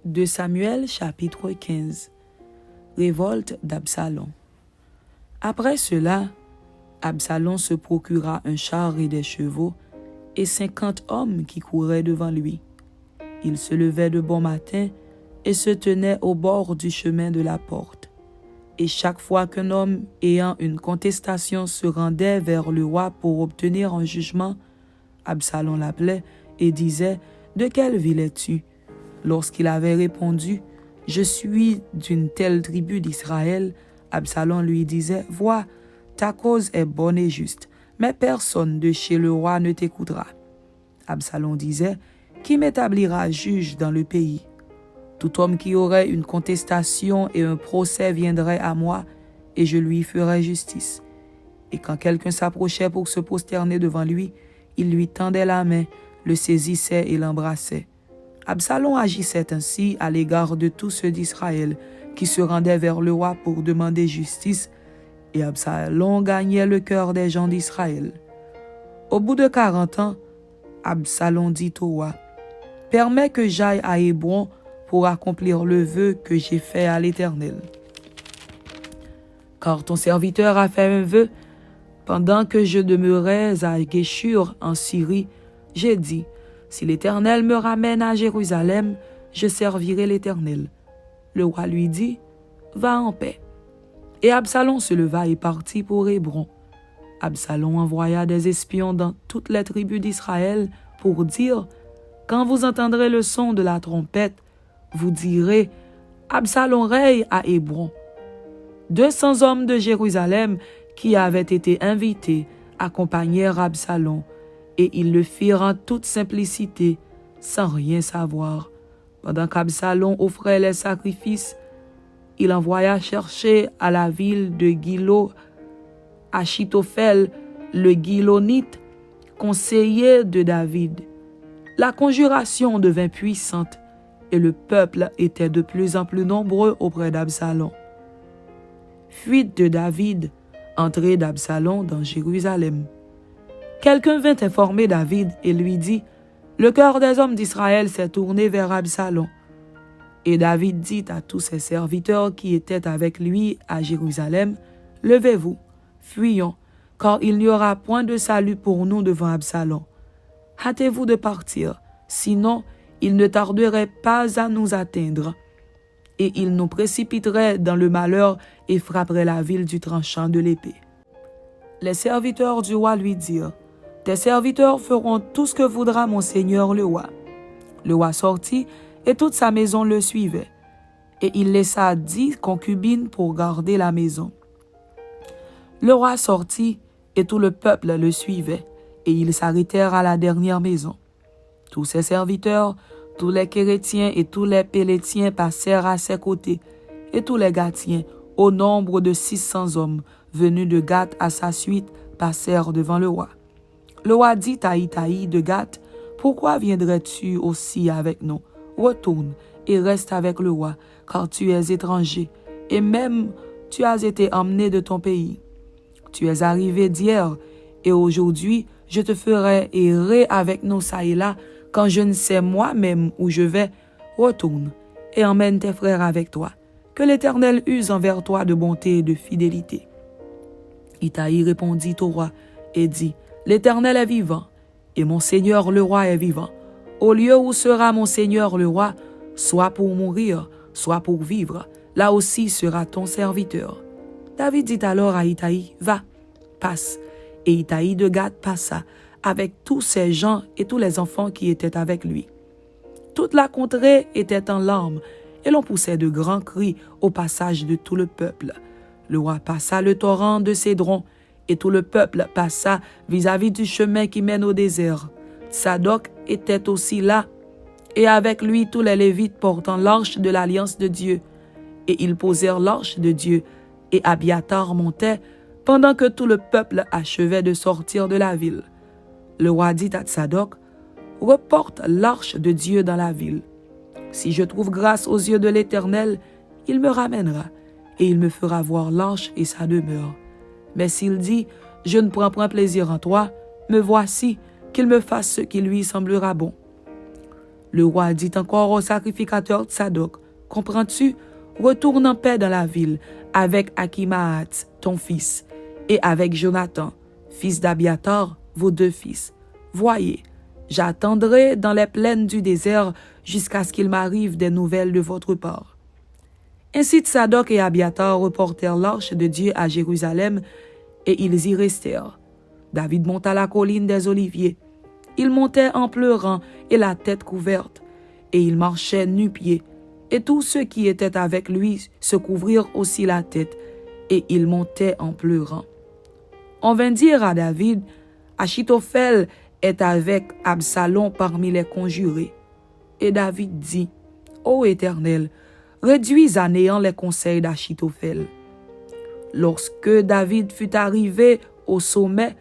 2 Samuel chapitre 15. Révolte d'Absalom. Après cela, Absalom se procura un char et des chevaux, et 50 hommes qui couraient devant lui. Il se levait de bon matin et se tenait au bord du chemin de la porte. Et chaque fois qu'un homme ayant une contestation se rendait vers le roi pour obtenir un jugement, Absalom l'appelait et disait « De quelle ville es-tu » Lorsqu'il avait répondu « Je suis d'une telle tribu d'Israël », Absalom lui disait « Vois, ta cause est bonne et juste, mais personne de chez le roi ne t'écoutera. » Absalom disait « Qui m'établira juge dans le pays ?» Tout homme qui aurait une contestation et un procès viendrait à moi, et je lui ferai justice. Et quand quelqu'un s'approchait pour se prosterner devant lui, il lui tendait la main, le saisissait et l'embrassait. Absalom agissait ainsi à l'égard de tous ceux d'Israël qui se rendaient vers le roi pour demander justice, et Absalom gagnait le cœur des gens d'Israël. Au bout de 40 ans, Absalom dit au roi, « Permets que j'aille à Hébron pour accomplir le vœu que j'ai fait à l'Éternel. Car ton serviteur a fait un vœu. Pendant que je demeurais à Guéshur en Syrie, j'ai dit, si l'Éternel me ramène à Jérusalem, je servirai l'Éternel. » Le roi lui dit, « Va en paix. » Et Absalom se leva et partit pour Hébron. Absalom envoya des espions dans toutes les tribus d'Israël pour dire, « Quand vous entendrez le son de la trompette, vous direz, Absalom règne à Hébron. » 200 hommes de Jérusalem qui avaient été invités accompagnèrent Absalom, et ils le firent en toute simplicité, sans rien savoir. Pendant qu'Absalom offrait les sacrifices, il envoya chercher à la ville de Gilo Achitophel, le Gilonite, conseiller de David. La conjuration devint puissante, et le peuple était de plus en plus nombreux auprès d'Absalom. Fuite de David, entrée d'Absalom dans Jérusalem. Quelqu'un vint informer David et lui dit, « Le cœur des hommes d'Israël s'est tourné vers Absalom. » Et David dit à tous ses serviteurs qui étaient avec lui à Jérusalem, « Levez-vous, fuyons, car il n'y aura point de salut pour nous devant Absalom. Hâtez-vous de partir, sinon il ne tarderait pas à nous atteindre. » Et il nous précipiterait dans le malheur et frapperait la ville du tranchant de l'épée. Les serviteurs du roi lui dirent, « Tes serviteurs feront tout ce que voudra mon seigneur le roi. » Le roi sortit, et toute sa maison le suivait. Et il laissa 10 concubines pour garder la maison. Le roi sortit, et tout le peuple le suivait, et ils s'arrêtèrent à la dernière maison. Tous ses serviteurs, tous les Kérétiens et tous les Pélétiens passèrent à ses côtés, et tous les Gatiens, au nombre de 600 hommes, venus de Gath à sa suite, passèrent devant le roi. Le roi dit à Itaï de Gath, « Pourquoi viendrais-tu aussi avec nous? Retourne et reste avec le roi, car tu es étranger, et même tu as été emmené de ton pays. Tu es arrivé d'hier, et aujourd'hui je te ferai errer avec nous ça et là, quand je ne sais moi-même où je vais. Retourne et emmène tes frères avec toi. Que l'Éternel use envers toi de bonté et de fidélité. » Itaï répondit au roi et dit, « L'Éternel est vivant, et mon seigneur le roi est vivant. Au lieu où sera mon seigneur le roi, soit pour mourir, soit pour vivre, là aussi sera ton serviteur. » David dit alors à Itaï, « Va, passe. » Et Itaï de Gath passa, avec tous ses gens et tous les enfants qui étaient avec lui. Toute la contrée était en larmes, et l'on poussait de grands cris au passage de tout le peuple. Le roi passa le torrent de Cédron, et tout le peuple passa vis-à-vis du chemin qui mène au désert. Tsadok était aussi là, et avec lui tous les Lévites portant l'arche de l'alliance de Dieu. Et ils posèrent l'arche de Dieu, et Abiatar montait, pendant que tout le peuple achevait de sortir de la ville. Le roi dit à Tsadok, « Reporte l'arche de Dieu dans la ville. Si je trouve grâce aux yeux de l'Éternel, il me ramènera, et il me fera voir l'arche et sa demeure. Mais s'il dit, je ne prends point plaisir en toi, me voici, qu'il me fasse ce qui lui semblera bon. » Le roi dit encore au sacrificateur Tsadok, « Comprends-tu? Retourne en paix dans la ville avec Akimaat, ton fils, et avec Jonathan, fils d'Abiatar, vos 2 fils. Voyez, j'attendrai dans les plaines du désert jusqu'à ce qu'il m'arrive des nouvelles de votre part. » Ainsi Tsadok et Abiatar reportèrent l'arche de Dieu à Jérusalem, et ils y restèrent. David monta la colline des Oliviers. Il montait en pleurant et la tête couverte, et il marchait nu-pieds. Et tous ceux qui étaient avec lui se couvrirent aussi la tête, et il montait en pleurant. On vint dire à David, « Achitophel est avec Absalom parmi les conjurés. » Et David dit, « Ô Éternel, réduis à néant les conseils d'Achitophel. » Lorsque David fut arrivé au sommet,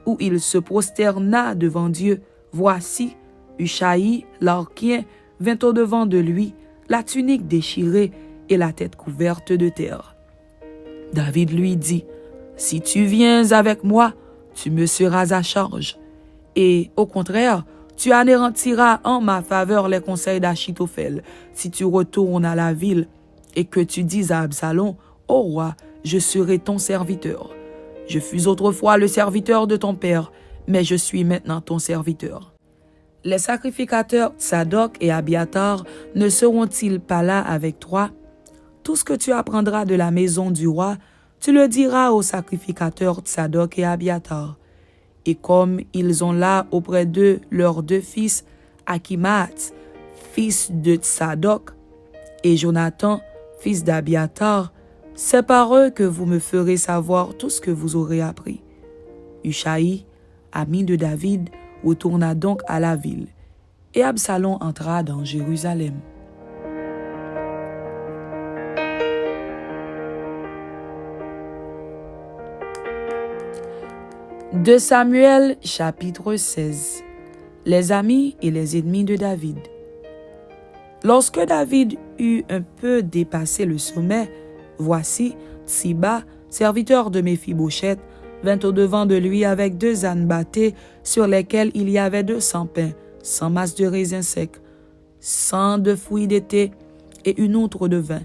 où il se prosterna devant Dieu, voici, Ushaï, l'Arkien, vint au-devant de lui, la tunique déchirée et la tête couverte de terre. David lui dit, « Si tu viens avec moi, tu me seras à charge. Et au contraire, tu anéantiras en ma faveur les conseils d'Achitophel, si tu retournes à la ville et que tu dis à Absalom, « Ô roi, je serai ton serviteur. Je fus autrefois le serviteur de ton père, mais je suis maintenant ton serviteur. » Les sacrificateurs Tsadok et Abiatar ne seront-ils pas là avec toi? Tout ce que tu apprendras de la maison du roi, tu le diras aux sacrificateurs Tsadok et Abiatar. Et comme ils ont là auprès d'eux leurs 2 fils, Akimaat, fils de Tsadok, et Jonathan, fils d'Abiatar, c'est par eux que vous me ferez savoir tout ce que vous aurez appris. Ushaï, ami de David, retourna donc à la ville, et Absalom entra dans Jérusalem. De Samuel, chapitre 16. Les amis et les ennemis de David. Lorsque David eut un peu dépassé le sommet, voici, Tsiba, serviteur de Méphibosheth, vint au-devant de lui avec 2 ânes bâtés sur lesquels il y avait 200 pains, 100 masses de raisins secs, 100 de fruits d'été et une outre de vin.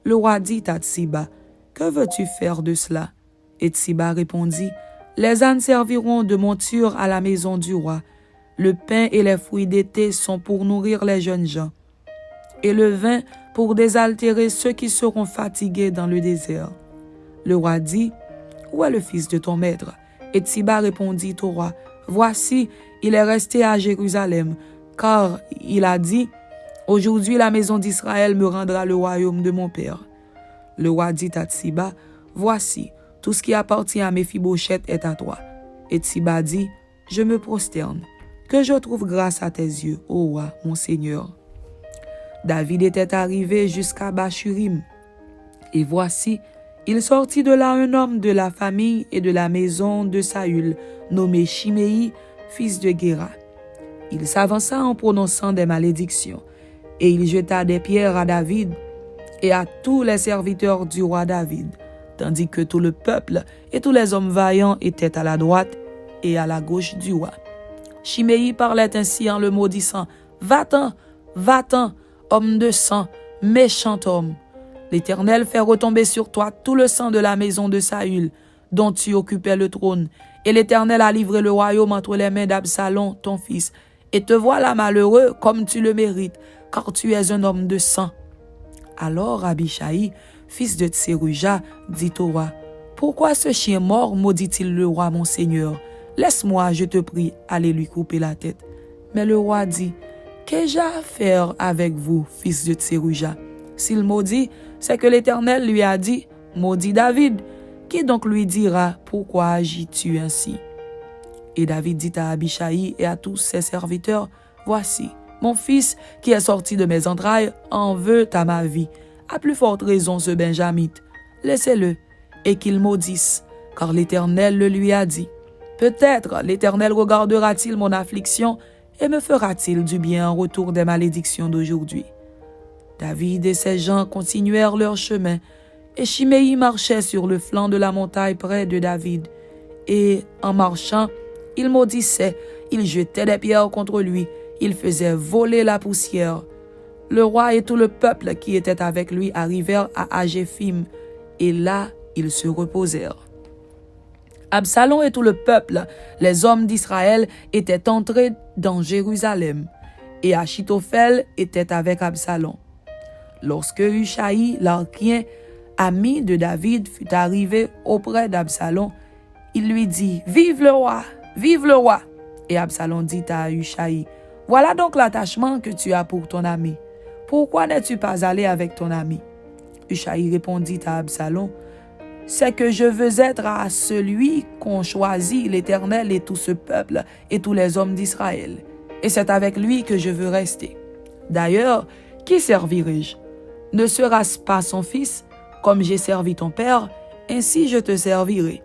Le roi dit à Tsiba, « Que veux-tu faire de cela? » Et Tsiba répondit, « Les ânes serviront de monture à la maison du roi. Le pain et les fruits d'été sont pour nourrir les jeunes gens, et le vin pour désaltérer ceux qui seront fatigués dans le désert. » Le roi dit, « Où est le fils de ton maître? » Et Tsiba répondit au roi, « Voici, il est resté à Jérusalem, car il a dit, « Aujourd'hui la maison d'Israël me rendra le royaume de mon père. » Le roi dit à Tsiba, « Voici, tout ce qui appartient à Méphibosheth est à toi. » Et Tsiba dit, « Je me prosterne. Que je trouve grâce à tes yeux, ô roi, mon seigneur. » David était arrivé jusqu'à Bachurim. Et voici, il sortit de là un homme de la famille et de la maison de Saül, nommé Shimei, fils de Guéra. Il s'avança en prononçant des malédictions, et il jeta des pierres à David et à tous les serviteurs du roi David, tandis que tout le peuple et tous les hommes vaillants étaient à la droite et à la gauche du roi. Shimei parlait ainsi en le maudissant, « Va-t'en, va-t'en, homme de sang, méchant homme. L'Éternel fait retomber sur toi tout le sang de la maison de Saül, dont tu occupais le trône, et l'Éternel a livré le royaume entre les mains d'Absalom, ton fils, et te voilà malheureux comme tu le mérites, car tu es un homme de sang. » Alors Abishai, fils de Tseruja, dit au roi, « Pourquoi ce chien mort maudit-il le roi mon seigneur? Laisse-moi, je te prie, aller lui couper la tête. » Mais le roi dit, « Qu'ai-je à faire avec vous, fils de Tseruja? S'il maudit, c'est que l'Éternel lui a dit, « Maudit David. » Qui donc lui dira, « Pourquoi agis-tu ainsi? » Et David dit à Abishai et à tous ses serviteurs, « Voici, mon fils qui est sorti de mes entrailles en veut à ma vie. À plus forte raison ce Benjamite. Laissez-le, et qu'il maudisse, car l'Éternel le lui a dit. Peut-être l'Éternel regardera-t-il mon affliction et me fera-t-il du bien en retour des malédictions d'aujourd'hui. » David et ses gens continuèrent leur chemin, et Shimei marchait sur le flanc de la montagne près de David. Et en marchant, il maudissait, il jetait des pierres contre lui, il faisait voler la poussière. Le roi et tout le peuple qui était avec lui arrivèrent à Agéphim, et là ils se reposèrent. Absalom et tout le peuple, les hommes d'Israël, étaient entrés dans Jérusalem, et Achitophel était avec Absalom. Lorsque Hushaï, l'archien, ami de David, fut arrivé auprès d'Absalom, il lui dit « Vive le roi! Vive le roi! » Et Absalom dit à Hushaï « Voilà donc l'attachement que tu as pour ton ami. Pourquoi n'es-tu pas allé avec ton ami? » Hushaï répondit à Absalom « C'est que je veux être à celui qu'ont choisi l'Éternel et tout ce peuple et tous les hommes d'Israël. Et c'est avec lui que je veux rester. D'ailleurs, qui servirai-je? Ne sera-ce pas son fils? Comme j'ai servi ton père, ainsi je te servirai. »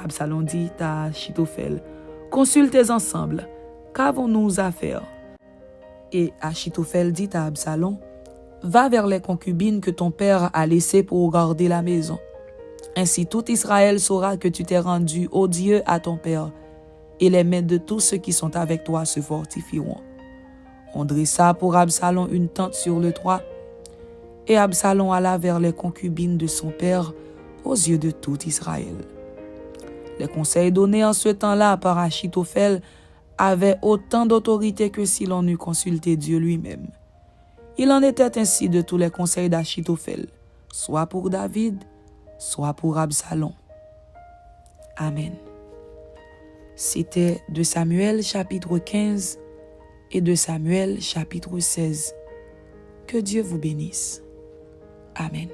Absalom dit à Achitophel, « Consultez ensemble, qu'avons-nous à faire? » Et Achitophel dit à Absalom, « Va vers les concubines que ton père a laissées pour garder la maison. Ainsi tout Israël saura que tu t'es rendu odieux à ton père, et les mains de tous ceux qui sont avec toi se fortifieront. » On dressa pour Absalom une tente sur le toit, et Absalom alla vers les concubines de son père aux yeux de tout Israël. Les conseils donnés en ce temps-là par Achitophel avaient autant d'autorité que si l'on eût consulté Dieu lui-même. Il en était ainsi de tous les conseils d'Achitophel, soit pour David, soit pour Absalom. Amen. C'était 2 Samuel chapitre 15 et 2 Samuel chapitre 16. Que Dieu vous bénisse. Amen.